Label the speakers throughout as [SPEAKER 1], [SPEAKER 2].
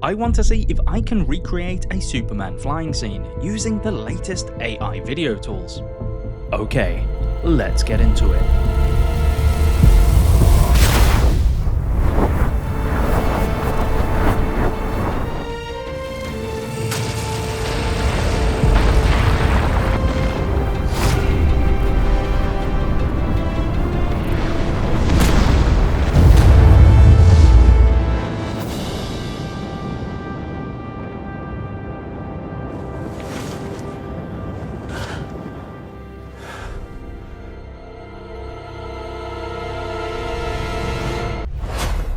[SPEAKER 1] I want to see if I can recreate a Superman flying scene using the latest AI video tools. Okay, let's get into it.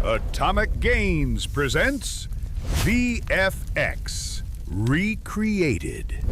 [SPEAKER 2] Atomic Gains presents VFX Recreated.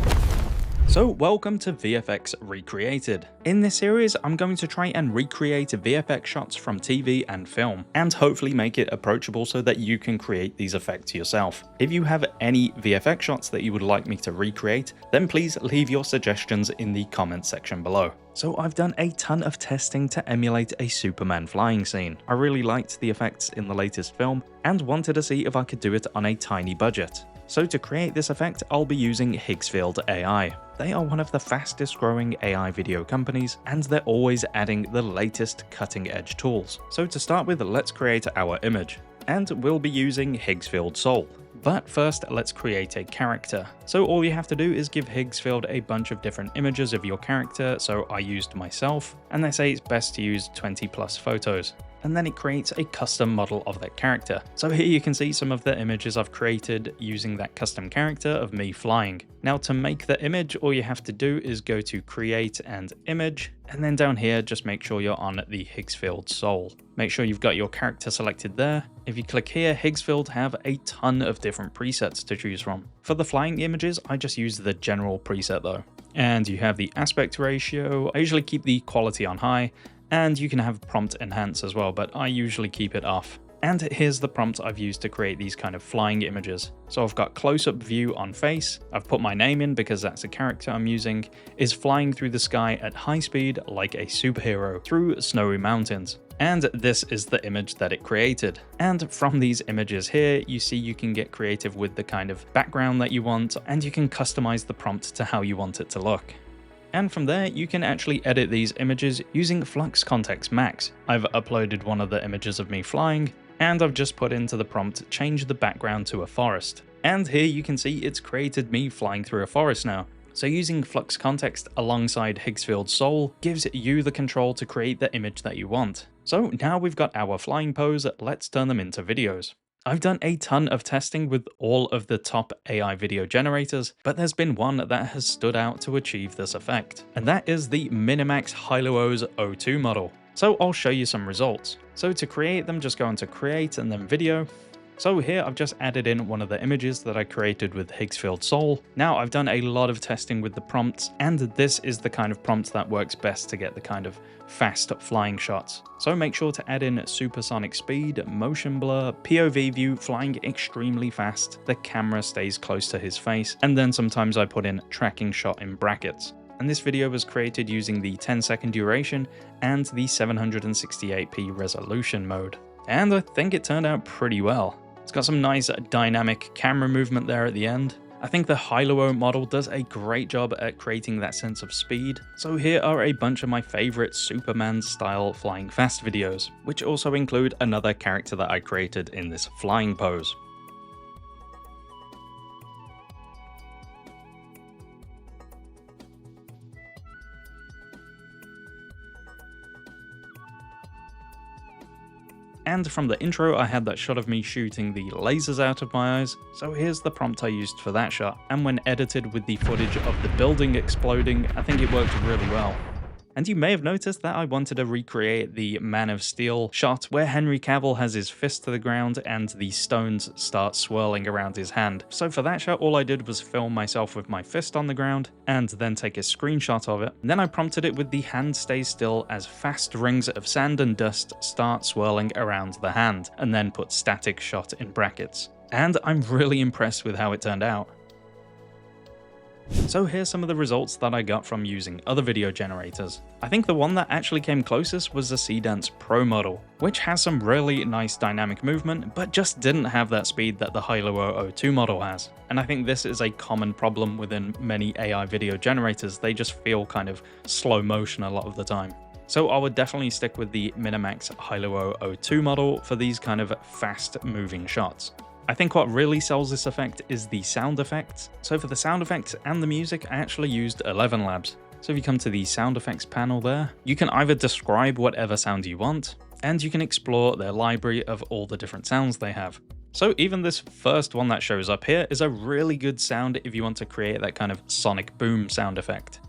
[SPEAKER 1] So welcome to VFX Recreated. In this series, I'm going to try and recreate VFX shots from TV and film, and hopefully make it approachable so that you can create these effects yourself. If you have any VFX shots that you would like me to recreate, then please leave your suggestions in the comment section below. So I've done a ton of testing to emulate a Superman flying scene. I really liked the effects in the latest film, and wanted to see if I could do it on a tiny budget. So to create this effect, I'll be using Higgsfield Ai. They are one of the fastest growing AI video companies, and they're always adding the latest cutting edge tools. So to start with, let's create our image. And we'll be using Higgsfield Soul. But first, let's create a character. So all you have to do is give Higgsfield a bunch of different images of your character, so I used myself, and they say it's best to use 20+ photos. And then it creates a custom model of that character. So here you can see some of the images I've created using that custom character of me flying. Now to make the image, all you have to do is go to Create and Image, and then down here just make sure you're on the Higgsfield Soul. Make sure you've got your character selected there. If you click here, Higgsfield have a ton of different presets to choose from. For the flying images, I just use the general preset though. And you have the aspect ratio. I usually keep the quality on high, and you can have prompt enhance as well, but I usually keep it off. And here's the prompt I've used to create these kind of flying images. So I've got close-up view on face, I've put my name in because that's the character I'm using, is flying through the sky at high speed like a superhero through snowy mountains. And this is the image that it created. And from these images here, you see you can get creative with the kind of background that you want, and you can customize the prompt to how you want it to look. And from there, you can actually edit these images using Flux Context Max. I've uploaded one of the images of me flying, and I've just put into the prompt, change the background to a forest. And here you can see it's created me flying through a forest now. So using Flux Context alongside Higgsfield Soul gives you the control to create the image that you want. So now we've got our flying pose, let's turn them into videos. I've done a ton of testing with all of the top AI video generators, but there's been one that has stood out to achieve this effect, and that is the Minimax Hilo-O's O2 model. So I'll show you some results. So to create them, just go into Create and then Video. So here I've just added in one of the images that I created with Higgsfield Soul. Now I've done a lot of testing with the prompts, and this is the kind of prompt that works best to get the kind of fast flying shots. So make sure to add in supersonic speed, motion blur, POV view, flying extremely fast, the camera stays close to his face, and then sometimes I put in tracking shot in brackets. And this video was created using the 10-second duration and the 768p resolution mode. And I think it turned out pretty well. It's got some nice dynamic camera movement there at the end. I think the Hilo model does a great job at creating that sense of speed. So here are a bunch of my favorite Superman style flying fast videos, which also include another character that I created in this flying pose. And from the intro, I had that shot of me shooting the lasers out of my eyes, so here's the prompt I used for that shot. And when edited with the footage of the building exploding, I think it worked really well. And you may have noticed that I wanted to recreate the Man of Steel shot where Henry Cavill has his fist to the ground and the stones start swirling around his hand. So for that shot, all I did was film myself with my fist on the ground and then take a screenshot of it. And then I prompted it with the hand stays still as fast rings of sand and dust start swirling around the hand, and then put static shot in brackets. And I'm really impressed with how it turned out. So here's some of the results that I got from using other video generators. I think the one that actually came closest was the Seedance Pro model, which has some really nice dynamic movement, but just didn't have that speed that the Hollywood VFX model has. And I think this is a common problem within many AI video generators. They just feel kind of slow motion a lot of the time. So I would definitely stick with the Minimax Hollywood VFX model for these kind of fast moving shots. I think what really sells this effect is the sound effects. So for the sound effects and the music, I actually used ElevenLabs. So if you come to the sound effects panel there, you can either describe whatever sound you want, and you can explore their library of all the different sounds they have. So even this first one that shows up here is a really good sound if you want to create that kind of sonic boom sound effect.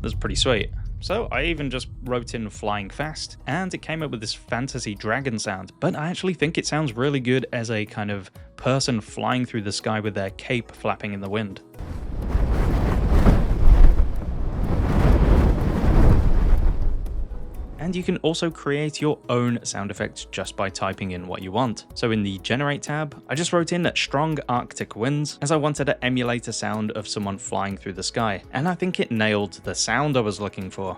[SPEAKER 1] That's pretty sweet. So I even just wrote in flying fast, and it came up with this fantasy dragon sound, but I actually think it sounds really good as a kind of person flying through the sky with their cape flapping in the wind. And you can also create your own sound effects just by typing in what you want. So in the Generate tab, I just wrote in strong Arctic winds, as I wanted to emulate a sound of someone flying through the sky. And I think it nailed the sound I was looking for.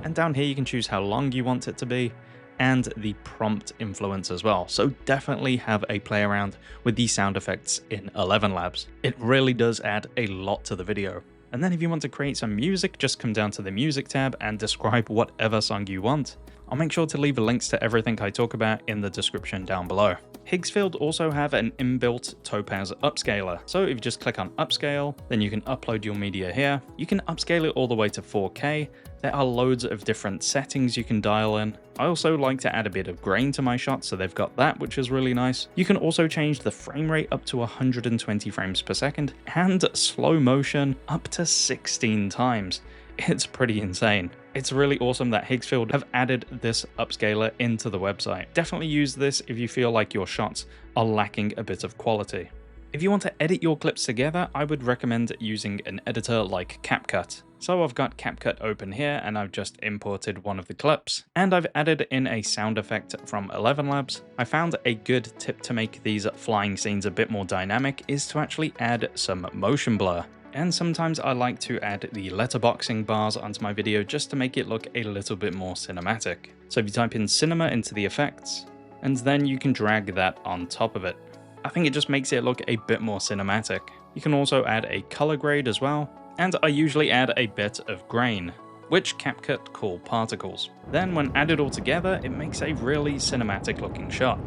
[SPEAKER 1] And down here you can choose how long you want it to be, and the prompt influence as well. So definitely have a play around with the sound effects in ElevenLabs. It really does add a lot to the video. And then if you want to create some music, just come down to the music tab and describe whatever song you want. I'll make sure to leave links to everything I talk about in the description down below. Higgsfield also have an inbuilt Topaz upscaler. So if you just click on upscale, then you can upload your media here. You can upscale it all the way to 4K. There are loads of different settings you can dial in. I also like to add a bit of grain to my shots, so they've got that, which is really nice. You can also change the frame rate up to 120 frames per second and slow motion up to 16 times. It's pretty insane. It's really awesome that Higgsfield have added this upscaler into the website. Definitely use this if you feel like your shots are lacking a bit of quality. If you want to edit your clips together, I would recommend using an editor like CapCut. So I've got CapCut open here, and I've just imported one of the clips, and I've added in a sound effect from ElevenLabs. I found a good tip to make these flying scenes a bit more dynamic is to actually add some motion blur. And sometimes I like to add the letterboxing bars onto my video just to make it look a little bit more cinematic. So if you type in cinema into the effects, and then you can drag that on top of it. I think it just makes it look a bit more cinematic. You can also add a color grade as well, and I usually add a bit of grain, which CapCut call particles. Then when added all together, it makes a really cinematic looking shot.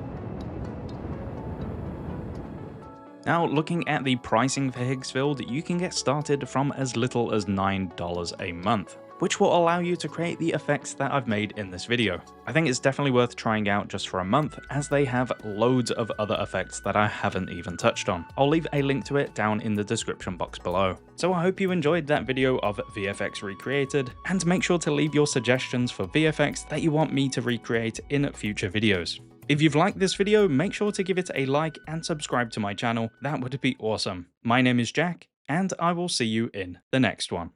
[SPEAKER 1] Now, looking at the pricing for Higgsfield, you can get started from as little as $9 a month, which will allow you to create the effects that I've made in this video. I think it's definitely worth trying out just for a month, as they have loads of other effects that I haven't even touched on. I'll leave a link to it down in the description box below. So I hope you enjoyed that video of VFX Recreated, and make sure to leave your suggestions for VFX that you want me to recreate in future videos. If you've liked this video, make sure to give it a like and subscribe to my channel. That would be awesome. My name is Jack, and I will see you in the next one.